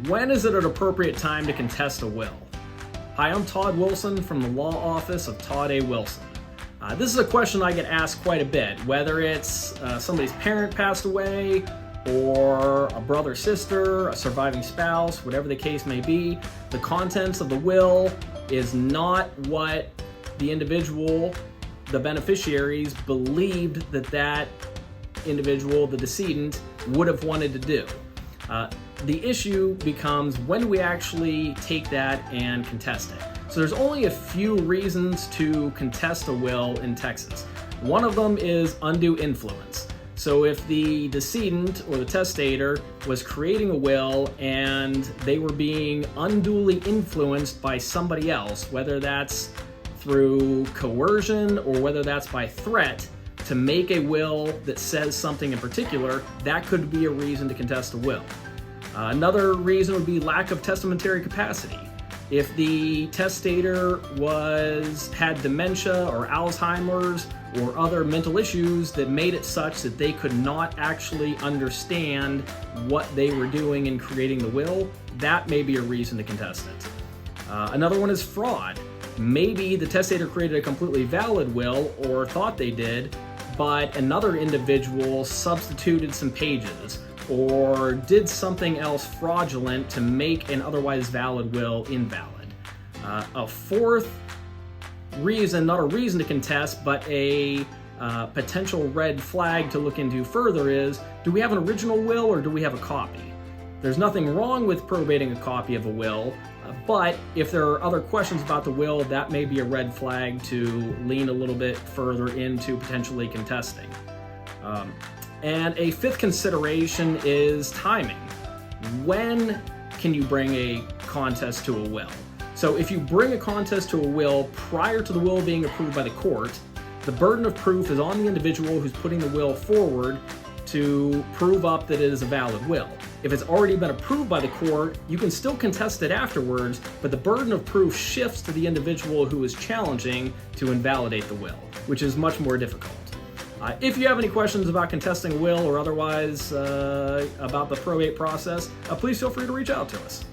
When is it an appropriate time to contest a will? Hi, I'm Todd Wilson from the law office of Todd A. Wilson. This is a question I get asked quite a bit, whether it's somebody's parent passed away, or a brother, sister, a surviving spouse, whatever the case may be. The contents of the will is not what the individual, the beneficiaries, believed that individual, the decedent, would have wanted to do. The issue becomes when we actually take that and contest it. So there's only a few reasons to contest a will in Texas. One of them is undue influence. So if the decedent or the testator was creating a will and they were being unduly influenced by somebody else, whether that's through coercion or whether that's by threat, to make a will that says something in particular, that could be a reason to contest a will. Another reason would be lack of testamentary capacity. If the testator had dementia or Alzheimer's or other mental issues that made it such that they could not actually understand what they were doing in creating the will, that may be a reason to contest it. Another one is fraud. Maybe the testator created a completely valid will or thought they did, but another individual substituted some pages or did something else fraudulent to make an otherwise valid will invalid. A fourth reason, not a reason to contest, but a potential red flag to look into further is, do we have an original will or do we have a copy? There's nothing wrong with probating a copy of a will, but if there are other questions about the will, that may be a red flag to lean a little bit further into potentially contesting. And a fifth consideration is timing. When can you bring a contest to a will? So if you bring a contest to a will prior to the will being approved by the court, the burden of proof is on the individual who's putting the will forward to prove up that it is a valid will. If it's already been approved by the court, you can still contest it afterwards, but the burden of proof shifts to the individual who is challenging to invalidate the will, which is much more difficult. If you have any questions about contesting a will or otherwise about the probate process, please feel free to reach out to us.